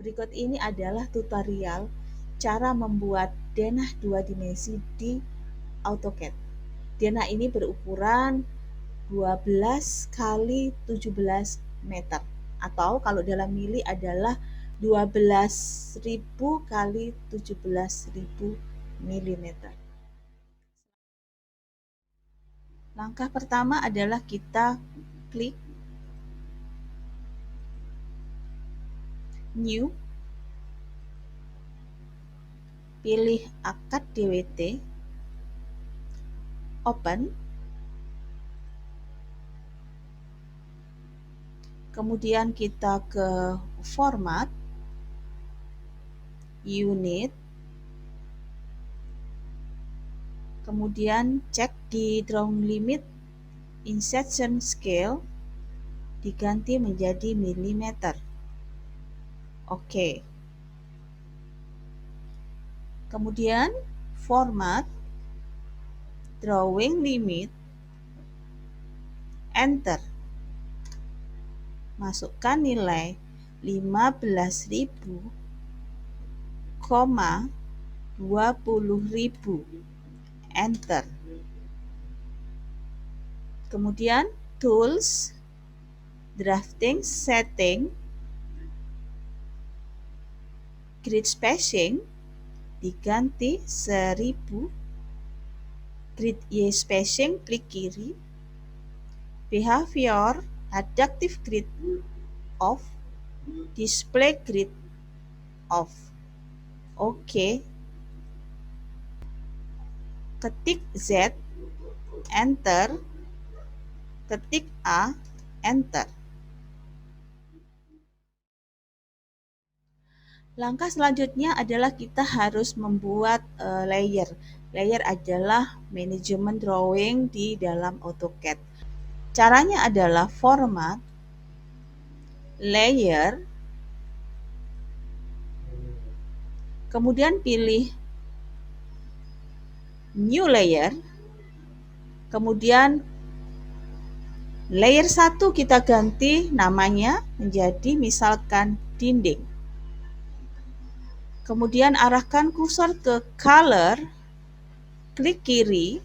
Berikut ini adalah tutorial cara membuat denah 2 dimensi di AutoCAD. Denah ini berukuran 12 kali 17 meter, atau kalau dalam mili adalah 12.000 kali 17.000 mm. Langkah pertama adalah kita klik New, pilih akad DWT, Open, kemudian kita ke Format, Unit, kemudian cek di Drawing Limit, Insertion Scale diganti menjadi milimeter. Oke. Kemudian Format, Drawing Limit, Enter. Masukkan nilai 15.000, 20.000. Enter. Kemudian Tools, Drafting Setting, Grid Spacing diganti 1000. Grid Y Spacing klik kiri. Behavior Adaptive Grid Off, Display Grid Off. Oke. Ketik Z, Enter. Ketik A, Enter. Langkah selanjutnya adalah kita harus membuat layer. Layer adalah manajemen drawing di dalam AutoCAD. Caranya adalah Format, Layer, kemudian pilih New Layer, kemudian layer 1 kita ganti namanya menjadi misalkan dinding. Kemudian arahkan kursor ke Color, klik kiri,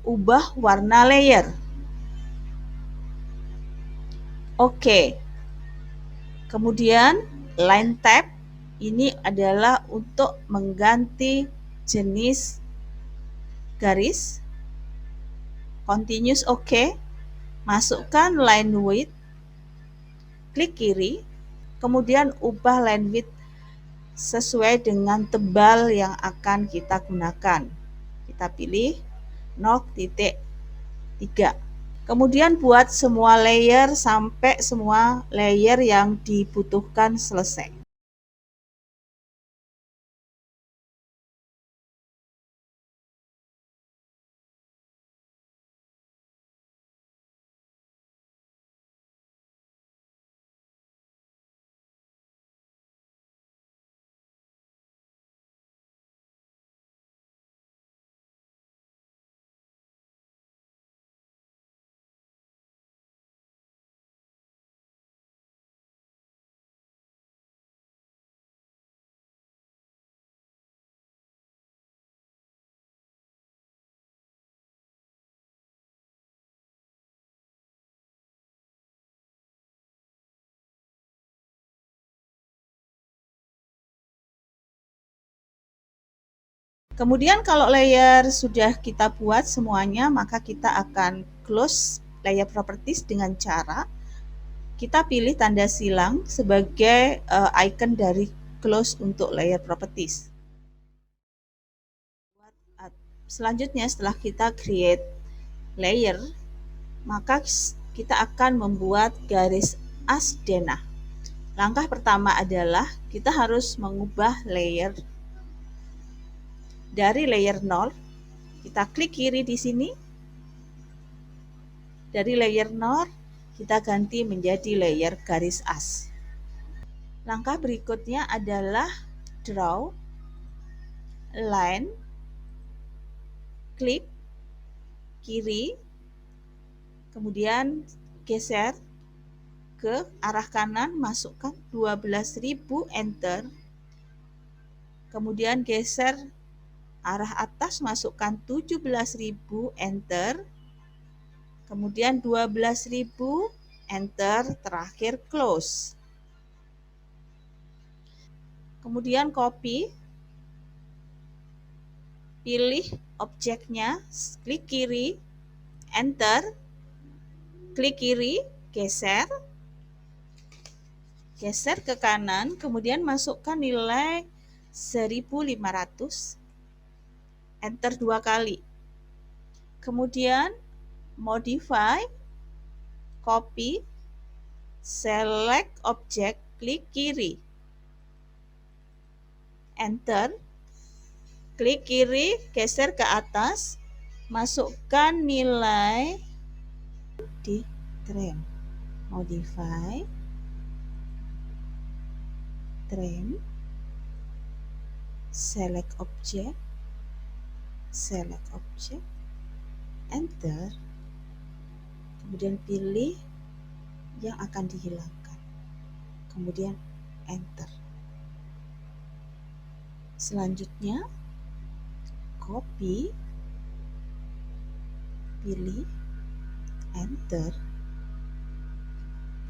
ubah warna layer. Oke. Kemudian Line Tab ini adalah untuk mengganti jenis garis. Continuous oke. Masukkan line width, klik kiri, kemudian ubah line width sesuai dengan tebal yang akan kita gunakan. Kita pilih 0.3. Kemudian buat semua layer sampai semua layer yang dibutuhkan selesai. Kemudian kalau layer sudah kita buat semuanya, maka kita akan close layer properties dengan cara kita pilih tanda silang sebagai icon dari close untuk layer properties. Selanjutnya setelah kita create layer, maka kita akan membuat garis as denah. Langkah pertama adalah kita harus mengubah layer dari layer 0. Kita klik kiri di sini. Dari layer 0 kita ganti menjadi layer garis as. Langkah berikutnya adalah draw, line, klik kiri, kemudian geser ke arah kanan, masukkan 12.000, enter. Kemudian geser arah atas, masukkan 17.000, enter. Kemudian 12.000, enter. Terakhir close. Kemudian copy, pilih objeknya, klik kiri, enter, klik kiri, geser ke kanan, kemudian masukkan nilai 1500, enter 2 kali. Kemudian modify, copy, select objek, klik kiri, enter, klik kiri, geser ke atas, masukkan nilai di trim, modify, trim, select objek, enter, kemudian pilih yang akan dihilangkan, kemudian enter. Selanjutnya copy, pilih, enter,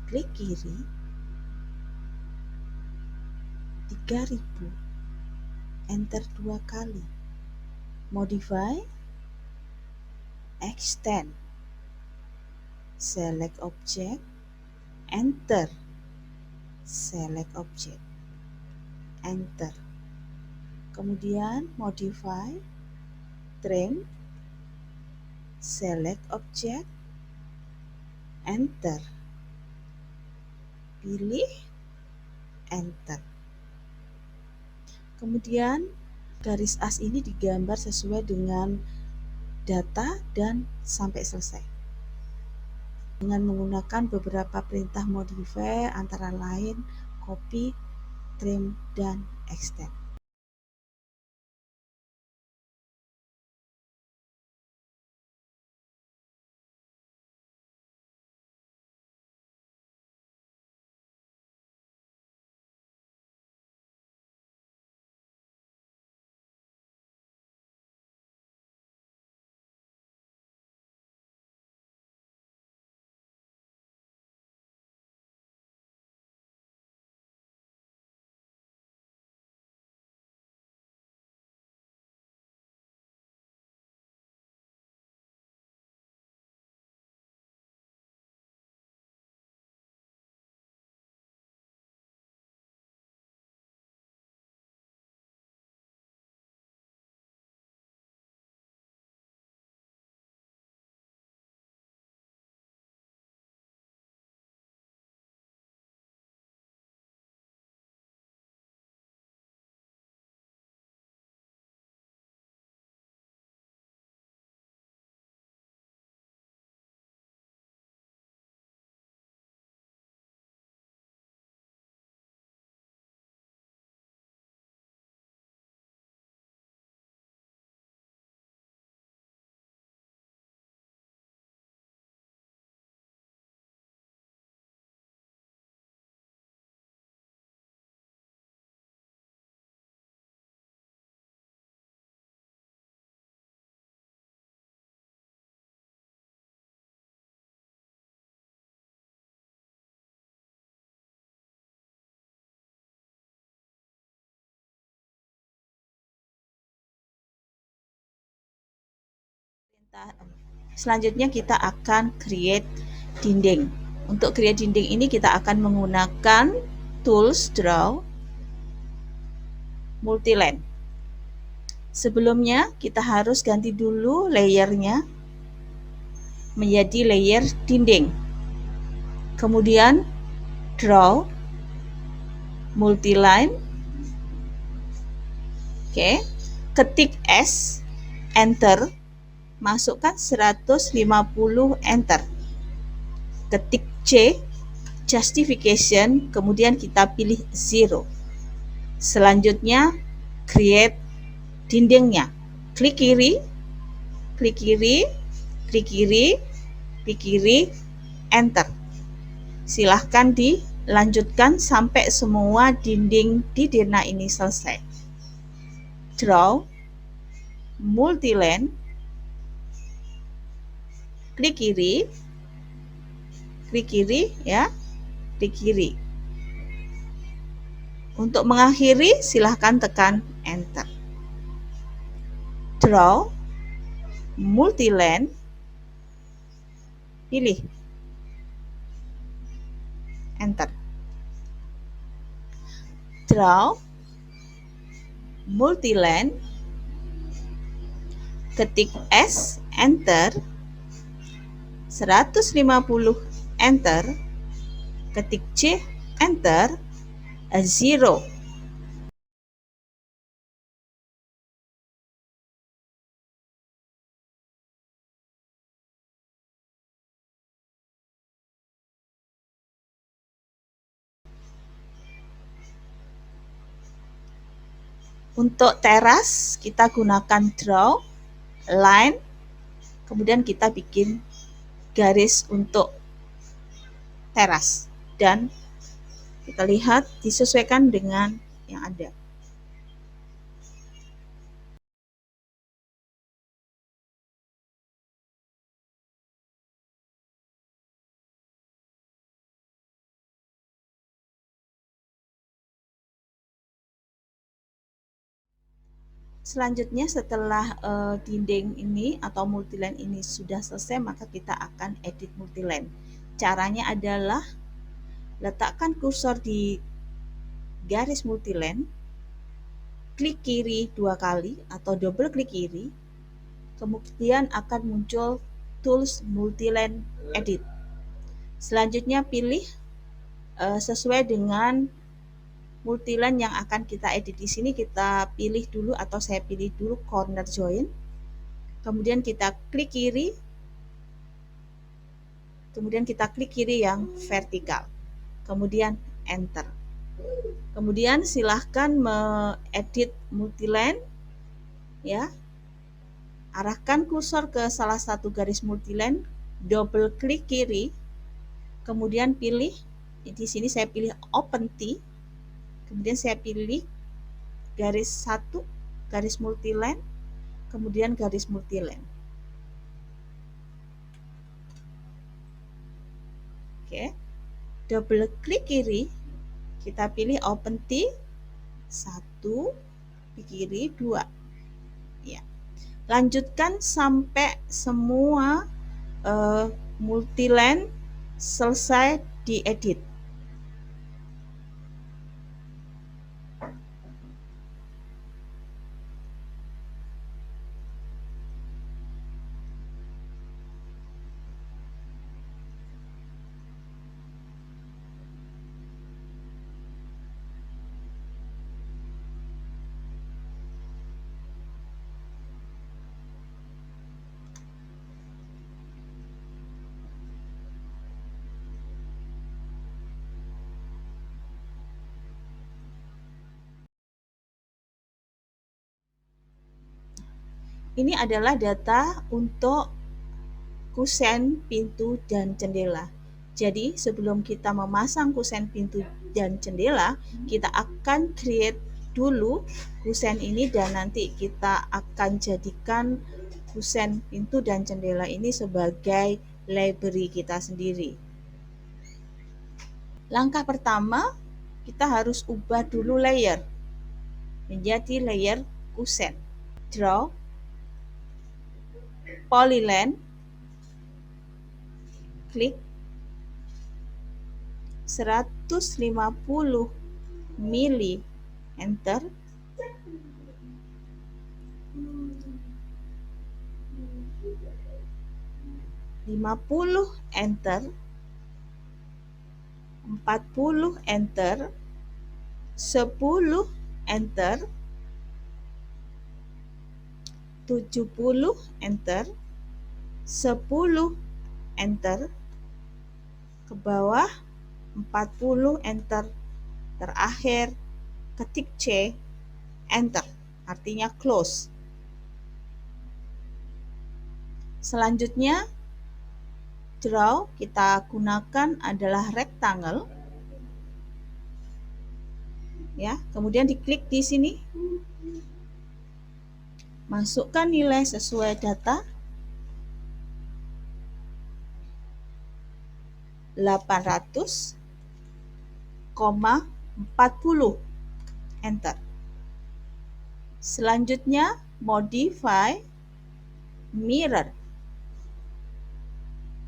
klik kiri, 3000, enter 2 kali, modify, extend, select objek, enter, select objek, enter. Kemudian modify, trim, select objek, enter, pilih, enter. Kemudian garis as ini digambar sesuai dengan data dan sampai selesai dengan menggunakan beberapa perintah modify, antara lain copy, trim, dan extend. Selanjutnya kita akan create dinding. Untuk create dinding ini kita akan menggunakan tools draw, multiline. Sebelumnya kita harus ganti dulu layernya menjadi layer dinding. Kemudian draw, multiline. Oke, ketik S, enter. Masukkan 150, enter. Ketik C, justification, kemudian kita pilih 0. Selanjutnya create dindingnya. Klik kiri, klik kiri, klik kiri, klik kiri, enter. Silahkan dilanjutkan sampai semua dinding di Dirna ini selesai. Draw, multiline, klik kiri ya, klik kiri. Untuk mengakhiri silahkan tekan enter. Draw, multiline, pilih enter. Draw, multiline, ketik S, enter, 150, enter, ketik C, enter, 0. Untuk teras kita gunakan draw, line, kemudian kita bikin garis untuk teras dan kita lihat disesuaikan dengan yang ada. Selanjutnya setelah dinding ini atau multiline ini sudah selesai, maka kita akan edit multiline. Caranya adalah letakkan kursor di garis multiline, klik kiri 2 kali atau double klik kiri, kemudian akan muncul tools multiline edit. Selanjutnya pilih sesuai dengan multiline yang akan kita edit. Di sini kita pilih dulu atau saya pilih dulu corner join. Kemudian kita klik kiri. Kemudian kita klik kiri yang vertikal. Kemudian enter. Kemudian silahkan mengedit multiline ya. Arahkan kursor ke salah satu garis multiline, double klik kiri. Kemudian pilih, di sini saya pilih open T. Kemudian saya pilih garis 1, garis multiline, kemudian garis multiline. Oke. Double klik kiri, kita pilih open T 1, di kiri 2. Ya. Lanjutkan sampai semua multiline selesai diedit. Ini adalah data untuk kusen, pintu, dan jendela. Jadi sebelum kita memasang kusen, pintu, dan jendela, kita akan create dulu kusen ini dan nanti kita akan jadikan kusen, pintu, dan jendela ini sebagai library kita sendiri. Langkah pertama, kita harus ubah dulu layer menjadi layer kusen. Draw, polyline, klik 150 mili, enter. Lima puluh, enter. 40, enter. 10, enter. 70, enter. 10, enter. Ke bawah 40, enter. Terakhir ketik C, enter. Artinya close. Selanjutnya draw kita gunakan adalah rectangle. Ya, kemudian diklik di sini. Masukkan nilai sesuai data. 800,40. Enter. Selanjutnya, modify mirror.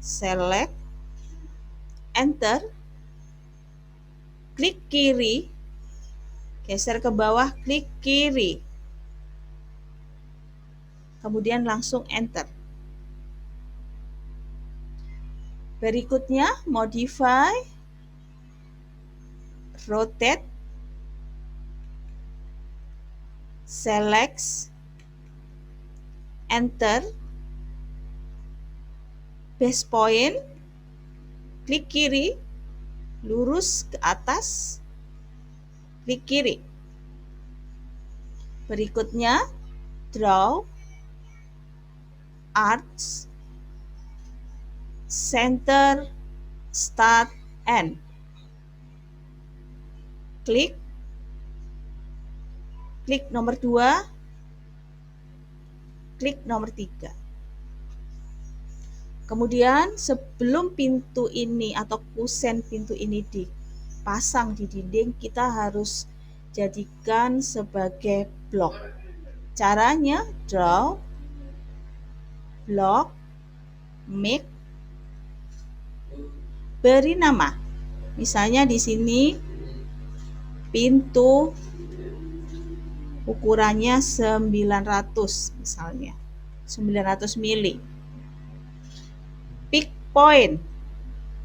Select, enter, klik kiri, geser ke bawah, klik kiri. Kemudian langsung enter. Berikutnya, modify rotate, select, enter, base point, klik kiri, lurus ke atas, klik kiri. Berikutnya, draw arcs, center, start, end. Klik nomor 2, klik nomor 3. Kemudian sebelum pintu ini atau kusen pintu ini dipasang di dinding, kita harus jadikan sebagai blok. Caranya, draw, block, make, beri nama. Misalnya di sini pintu ukurannya 900 misalnya. 900 mili. Pick point.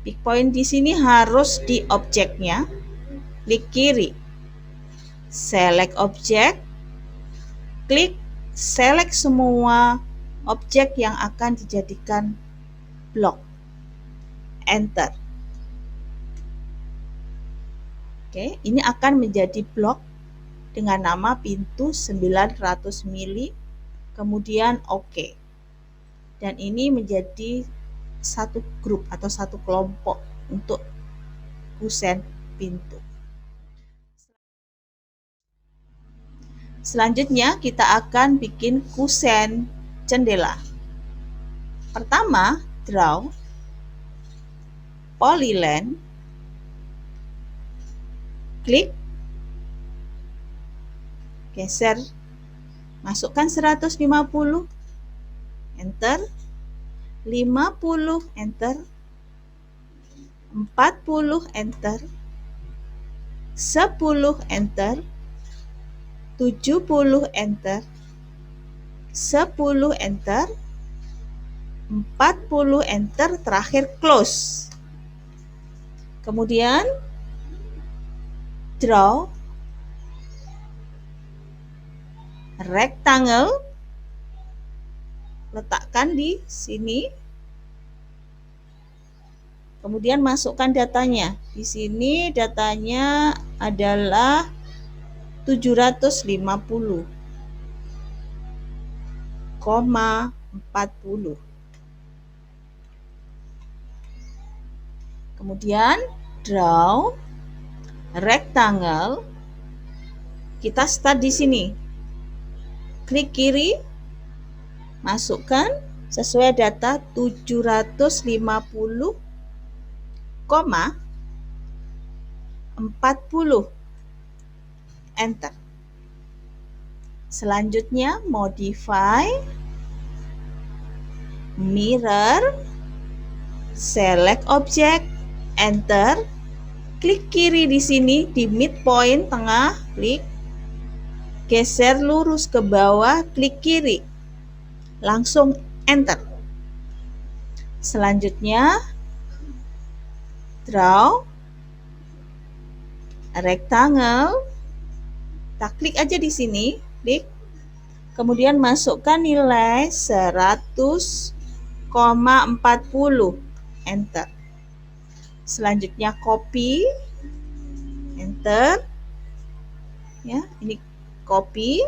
Pick point di sini harus di objeknya. Klik kiri. Select objek. Klik select semua objek yang akan dijadikan blok. Enter. Oke, ini akan menjadi blok dengan nama pintu 900 mili. Kemudian oke. Dan ini menjadi satu grup atau satu kelompok untuk kusen pintu. Selanjutnya kita akan bikin kusen jendela. Pertama, draw polyline, klik, geser, masukkan 150, enter, 50, enter, 40, enter, 10, enter, 70, enter, 10, enter, 40, enter, terakhir close. Kemudian draw rectangle, letakkan di sini. Kemudian masukkan datanya. Di sini datanya adalah 750,40. Kemudian draw rectangle. Kita start di sini. Klik kiri, masukkan sesuai data 750,40. Enter. Selanjutnya modify mirror, select object, enter, klik kiri di sini di midpoint tengah, klik, geser lurus ke bawah, klik kiri, langsung enter. Selanjutnya draw rectangle, kita klik aja di sini, klik, kemudian masukkan nilai 100,40, enter. Selanjutnya copy, enter, ya, ini copy,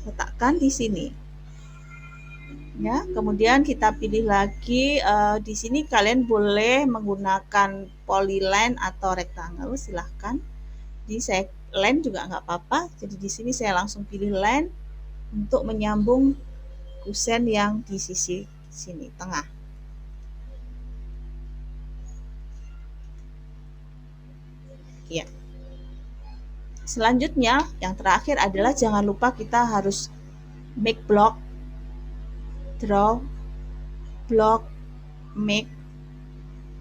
letakkan di sini. Ya, kemudian kita pilih lagi, di sini kalian boleh menggunakan polyline atau rectangle, silahkan. Jadi saya line juga nggak apa-apa. Jadi di sini saya langsung pilih line untuk menyambung kusen yang di sisi sini tengah. Ya. Selanjutnya, yang terakhir adalah jangan lupa kita harus make block, draw, block, make.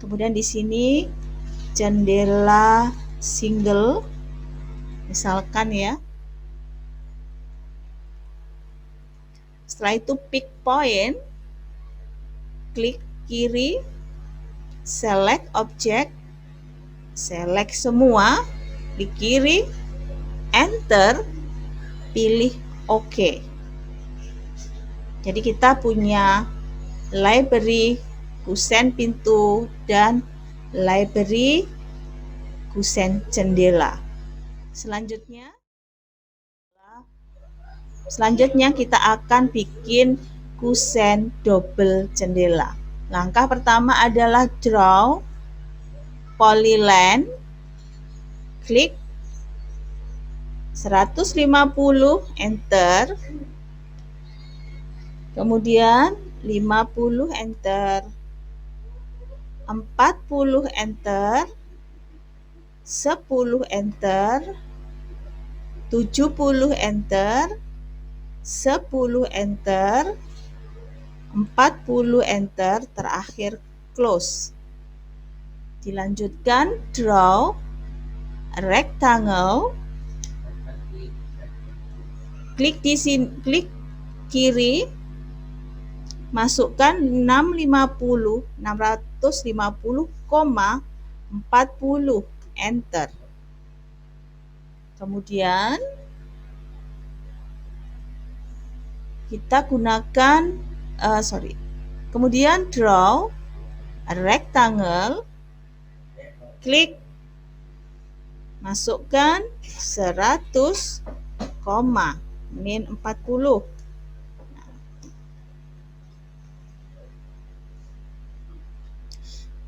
Kemudian di sini jendela single, misalkan ya. Setelah itu pick point, klik kiri, select object, select semua, klik kiri, enter, pilih OK. Jadi kita punya library kusen pintu dan library kusen jendela. Selanjutnya kita akan bikin kusen double jendela. Langkah pertama adalah draw polyline, klik 150, enter, kemudian 50, enter, 40, enter, 10, enter, 70, enter, 10, enter, 40, enter, terakhir close. Dilanjutkan draw rectangle, klik di sini, klik kiri, masukkan 650,40, enter. Kemudian kita gunakan kemudian draw rectangle, klik, masukkan 100, min 40.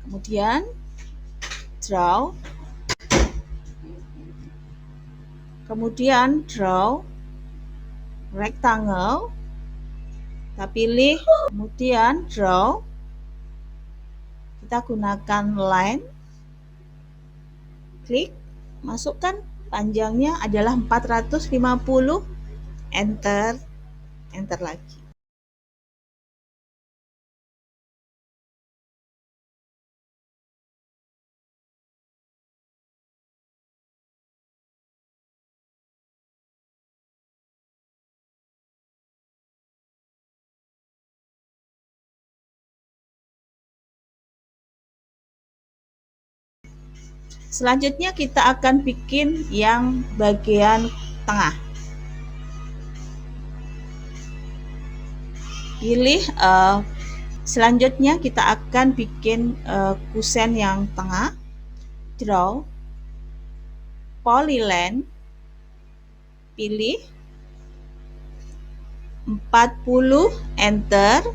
Kemudian draw rectangle, kita pilih, kemudian draw, kita gunakan line, klik, masukkan panjangnya adalah 450, enter, enter lagi. Selanjutnya kita akan bikin yang bagian tengah. Pilih, selanjutnya kita akan bikin kusen yang tengah. Draw polyline, pilih 40, enter,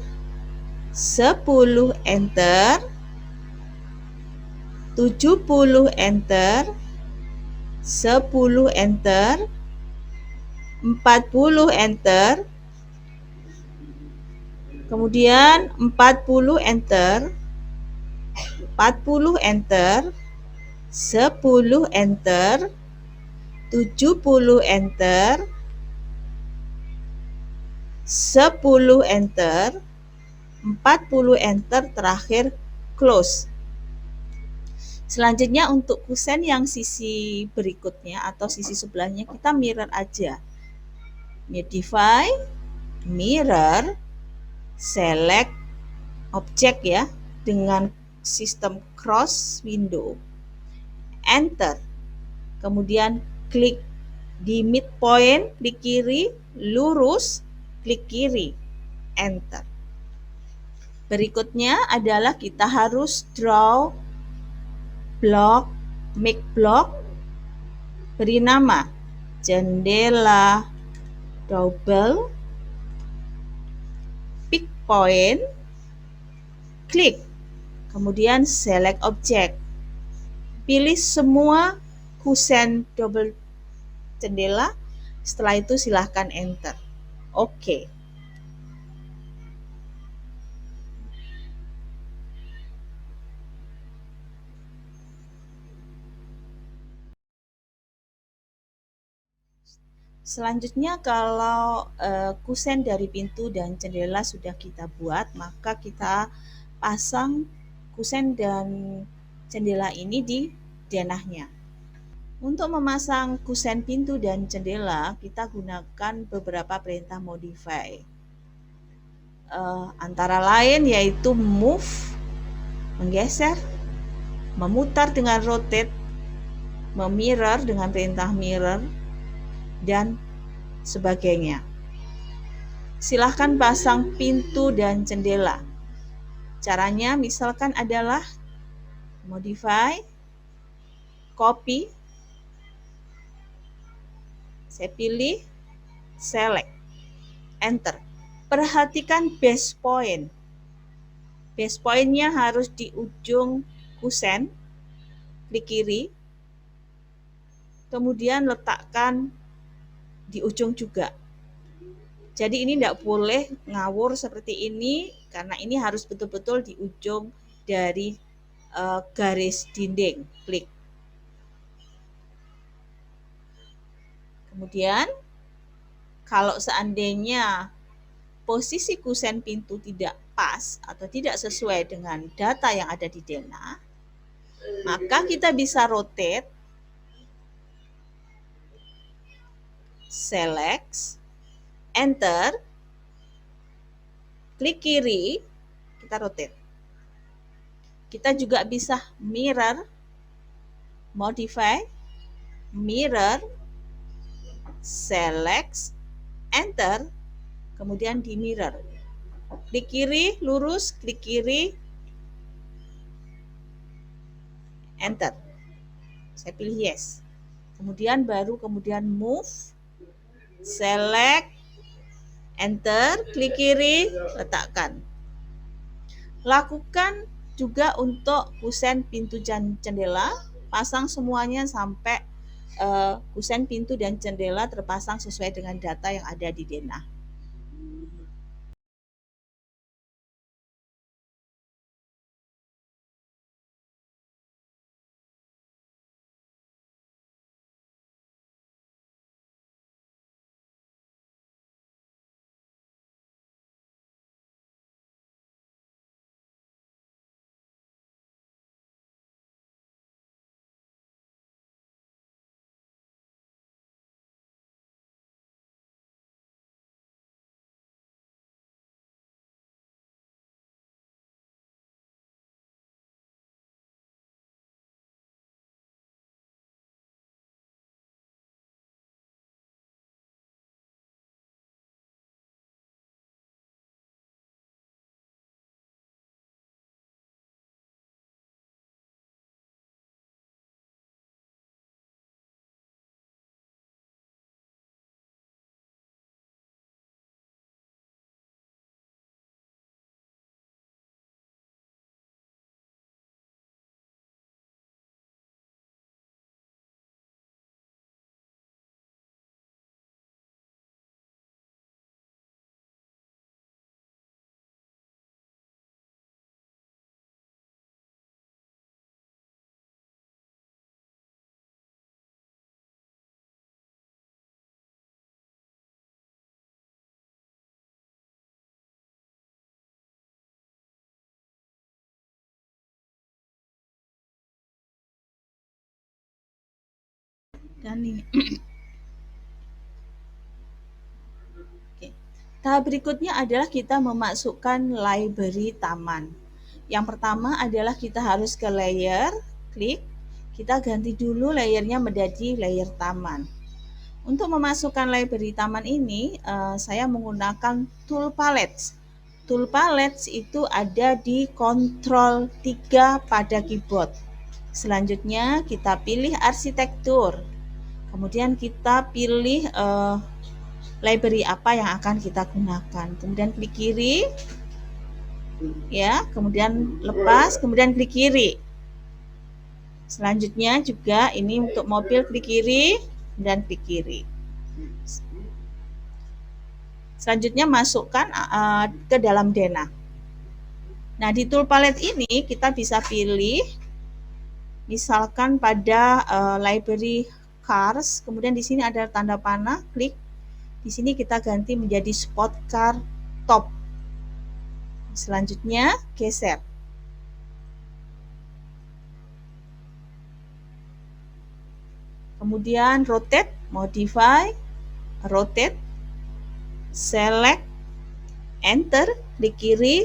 10, enter, 70, enter, 10, enter, 40, enter, kemudian 40, enter, 40, enter, 10, enter, 70, enter, 10, enter, 40, enter, terakhir close. Selanjutnya untuk kusen yang sisi berikutnya atau sisi sebelahnya kita mirror aja. Modify, mirror, select object ya dengan sistem cross window, enter, kemudian klik di midpoint, klik kiri, lurus, klik kiri, enter. Berikutnya adalah kita harus draw block, make block, beri nama jendela double, pick point, klik, kemudian select object. Pilih semua kusen double jendela, setelah itu silahkan enter. Oke. Selanjutnya kalau kusen dari pintu dan jendela sudah kita buat, maka kita pasang kusen dan jendela ini di denahnya. Untuk memasang kusen pintu dan jendela, kita gunakan beberapa perintah modify. Antara lain yaitu move, menggeser, memutar dengan rotate, memirror dengan perintah mirror, dan sebagainya. Silahkan pasang pintu dan jendela. Caranya misalkan adalah modify, copy, saya pilih, select, enter. Perhatikan base point. Base point-nya harus di ujung kusen, klik kiri, kemudian letakkan di ujung juga. Jadi ini tidak boleh ngawur seperti ini, karena ini harus betul-betul di ujung dari garis dinding. Klik. Kemudian kalau seandainya posisi kusen pintu tidak pas atau tidak sesuai dengan data yang ada di denah, maka kita bisa rotate, select, enter, klik kiri, kita rotate. Kita juga bisa mirror, modify, mirror, select, enter, kemudian di mirror. Klik kiri, lurus, klik kiri, enter. Saya pilih yes. Kemudian move, select, enter, klik kiri, letakkan. Lakukan juga untuk kusen pintu dan jendela, pasang semuanya sampai kusen pintu dan jendela terpasang sesuai dengan data yang ada di denah. Dan ini. Oke. Tahap berikutnya adalah kita memasukkan library taman. Yang pertama adalah kita harus ke layer, klik, kita ganti dulu layernya menjadi layer taman. Untuk memasukkan library taman ini, saya menggunakan tool palettes. Tool palettes itu ada di Ctrl 3 pada keyboard. Selanjutnya kita pilih arsitektur. Kemudian kita pilih library apa yang akan kita gunakan. Kemudian klik kiri, ya, kemudian lepas, kemudian klik kiri. Selanjutnya juga ini untuk mobil, klik kiri dan klik kiri. Selanjutnya masukkan ke dalam Dena. Nah, di tool palette ini kita bisa pilih, misalkan pada library cars, kemudian di sini ada tanda panah, klik. Di sini kita ganti menjadi spot car top. Selanjutnya geser. Kemudian rotate, modify, rotate, select, enter, klik kiri,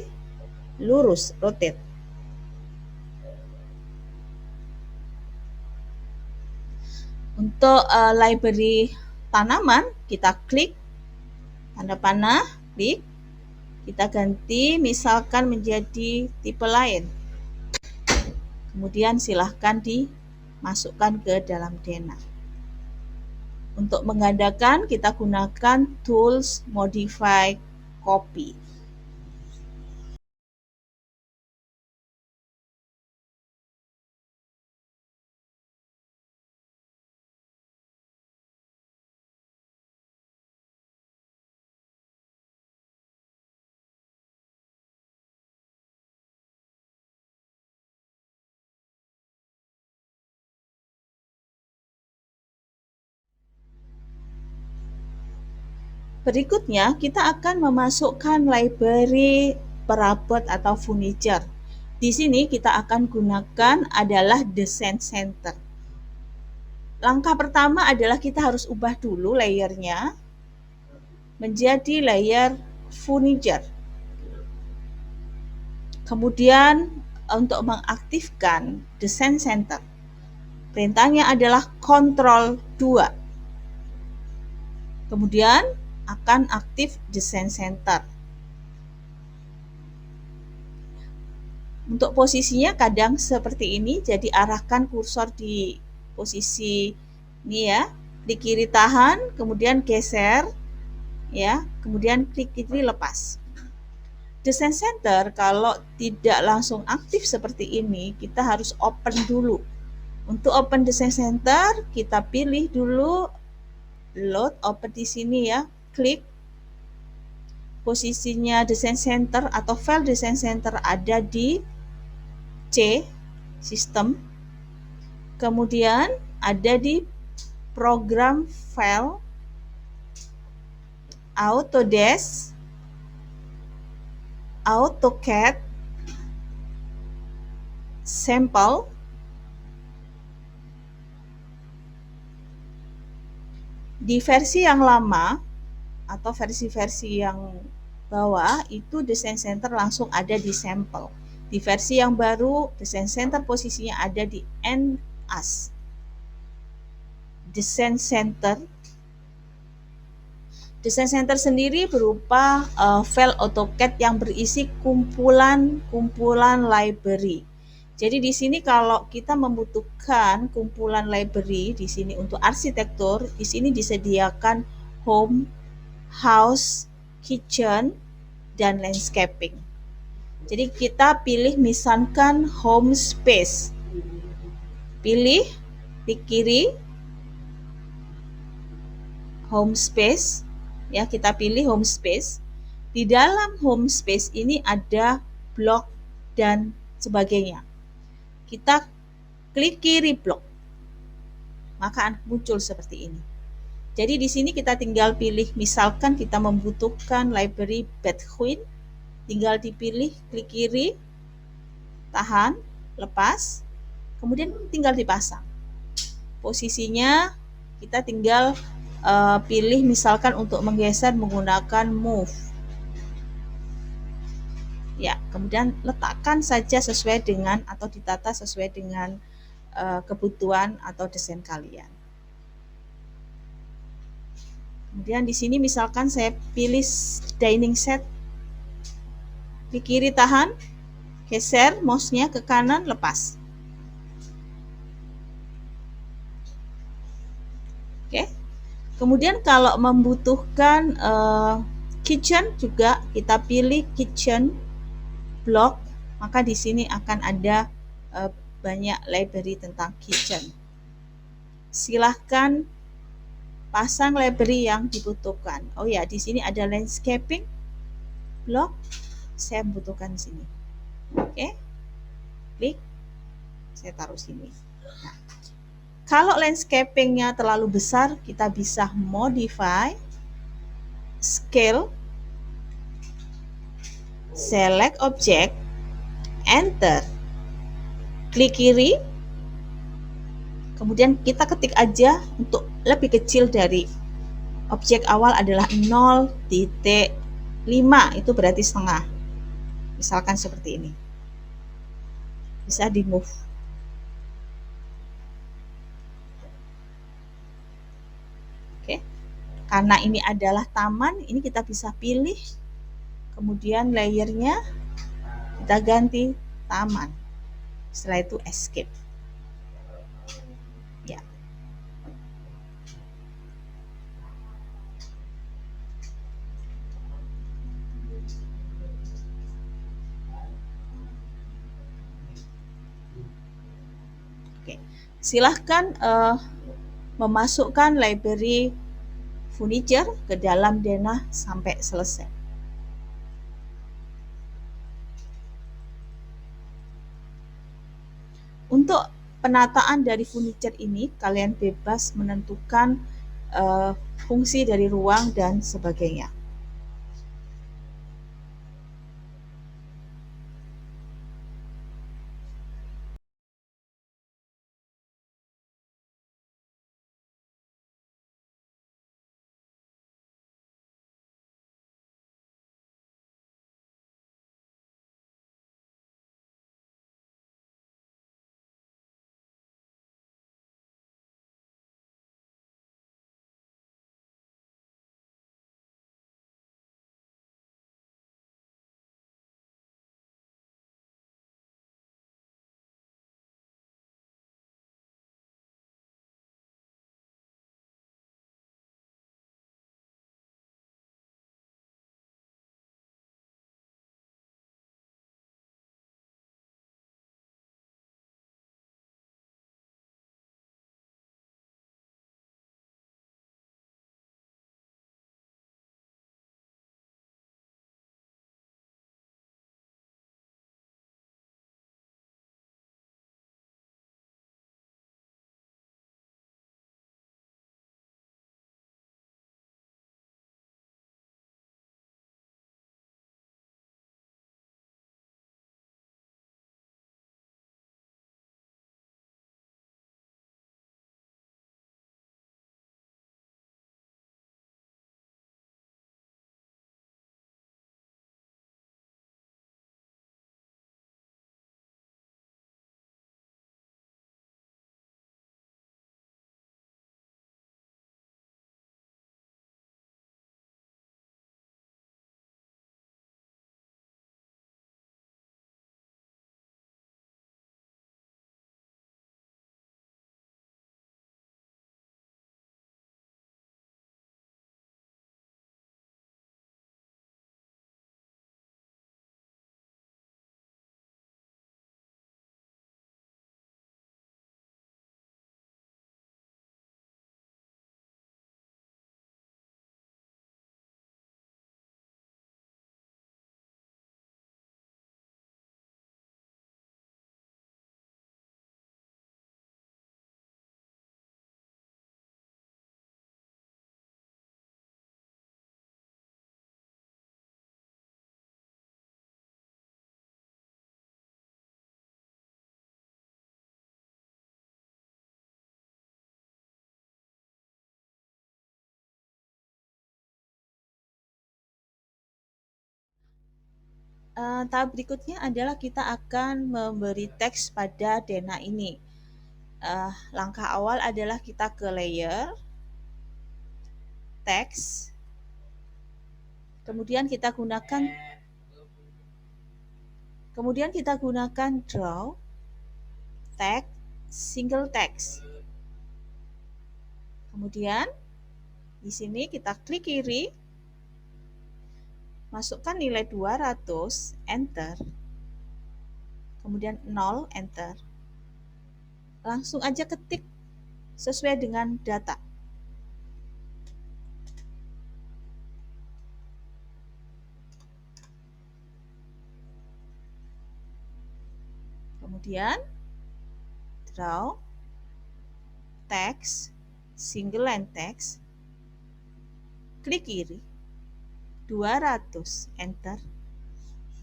lurus, rotate. Untuk library tanaman, kita klik tanda panah, klik, kita ganti misalkan menjadi tipe lain. Kemudian silahkan dimasukkan ke dalam Dena. Untuk menggandakan, kita gunakan tools modify copy. Berikutnya, kita akan memasukkan library perabot atau furniture. Di sini kita akan gunakan adalah Design Center. Langkah pertama adalah kita harus ubah dulu layernya menjadi layer furniture. Kemudian untuk mengaktifkan Design Center, perintahnya adalah Ctrl 2. Kemudian akan aktif Design Center. Untuk posisinya kadang seperti ini, jadi arahkan kursor di posisi ini ya, klik kiri tahan, kemudian geser, ya, kemudian klik kiri lepas. Design Center kalau tidak langsung aktif seperti ini, kita harus open dulu. Untuk open Design Center, kita pilih dulu load, open di sini ya, klik. Posisinya Design Center atau file Design Center ada di C, sistem. Kemudian ada di program file, Autodesk, AutoCAD, sampel, di versi yang lama atau versi-versi yang bawah itu Design Center langsung ada di sampel. Di versi yang baru Design Center posisinya ada di NAS. Design Center sendiri berupa file AutoCAD yang berisi kumpulan library. Jadi di sini kalau kita membutuhkan kumpulan library di sini untuk arsitektur, di sini disediakan home, house, kitchen, dan landscaping. Jadi kita pilih misalkan home space. Pilih klik kiri home space, ya, kita pilih home space. Di dalam home space ini ada blok dan sebagainya. Kita klik kiri blok, maka akan muncul seperti ini. Jadi di sini kita tinggal pilih, misalkan kita membutuhkan library Bethune, tinggal dipilih, klik kiri, tahan, lepas, kemudian tinggal dipasang. Posisinya kita tinggal pilih misalkan untuk menggeser menggunakan move. Ya, kemudian letakkan saja sesuai dengan atau ditata sesuai dengan kebutuhan atau desain kalian. Kemudian di sini misalkan saya pilih dining set, klik kiri tahan, geser mouse-nya ke kanan, lepas. Oke. Kemudian kalau membutuhkan kitchen juga kita pilih kitchen block, maka di sini akan ada banyak library tentang kitchen. Silahkan pasang library yang dibutuhkan. Oh ya, di sini ada landscaping block, saya membutuhkan sini. Oke, klik, saya taruh sini. Nah, kalau landscapingnya terlalu besar, kita bisa modify, scale, select object, enter, klik kiri, kemudian kita ketik aja untuk lebih kecil dari objek awal adalah 0,5, itu berarti setengah. Misalkan seperti ini. Bisa di move. Oke. Karena ini adalah taman, ini kita bisa pilih. Kemudian layernya kita ganti taman. Setelah itu escape. Ya. Oke. Silahkan memasukkan library furniture ke dalam denah sampai selesai. Untuk penataan dari furniture ini, kalian bebas menentukan fungsi dari ruang dan sebagainya. Tahap berikutnya adalah kita akan memberi teks pada denah ini. Langkah awal adalah kita ke layer, teks, kemudian kita gunakan draw, tag, single text. Kemudian Di sini kita klik kiri, masukkan nilai 200, enter, kemudian 0, enter. Langsung aja ketik sesuai dengan data. Kemudian draw, text, single line text, klik kiri, 200, enter,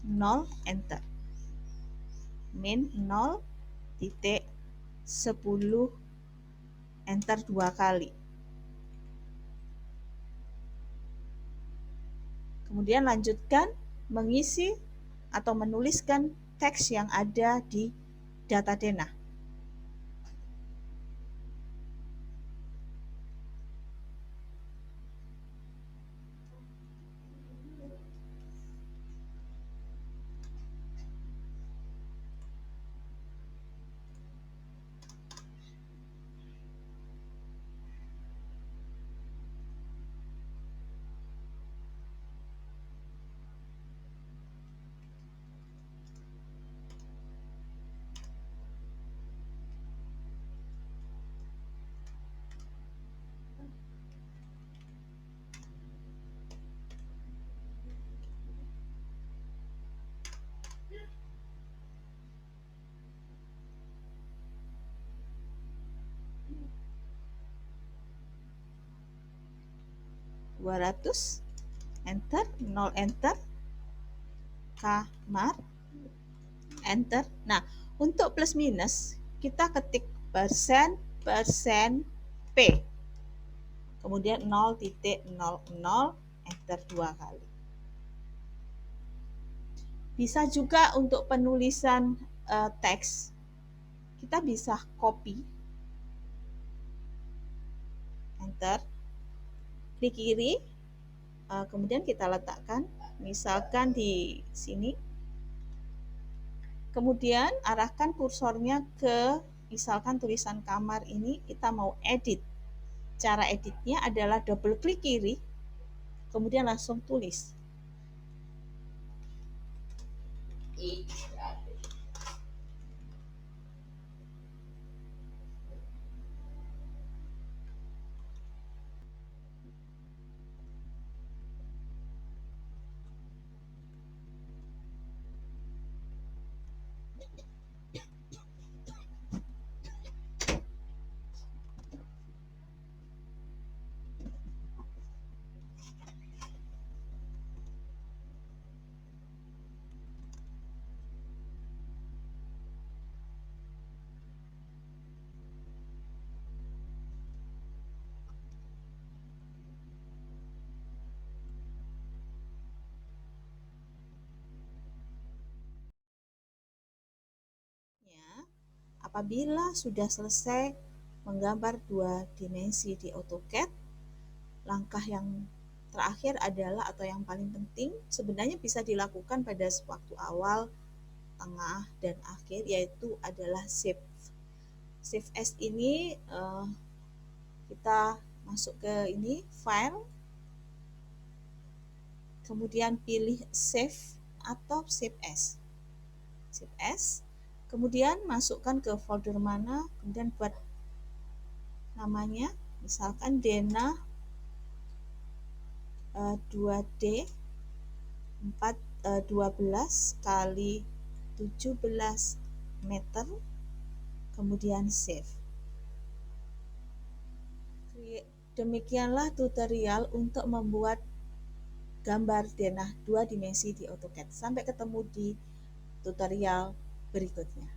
0, enter. Min 0, titik 10, enter 2 kali. Kemudian lanjutkan mengisi atau menuliskan teks yang ada di data denah. (200), enter, 0, enter, kamar, enter. Nah, untuk plus minus kita ketik persen P, kemudian 0,00, enter 2 kali. Bisa juga untuk penulisan teks, kita bisa copy, enter, klik kiri, kemudian kita letakkan misalkan di sini, kemudian arahkan kursornya ke misalkan tulisan kamar ini, kita mau edit. Cara editnya adalah double klik kiri, kemudian langsung tulis. Apabila sudah selesai menggambar 2 dimensi di AutoCAD, langkah yang terakhir adalah atau yang paling penting sebenarnya bisa dilakukan pada waktu awal, tengah, dan akhir, yaitu adalah save. Save as ini kita masuk ke ini file, kemudian pilih save atau save as. Save as, kemudian masukkan ke folder mana, kemudian buat namanya, misalkan denah 2D 12 kali 17 meter, kemudian save. Demikianlah tutorial untuk membuat gambar denah 2 dimensi di AutoCAD. Sampai ketemu di tutorial berikutnya.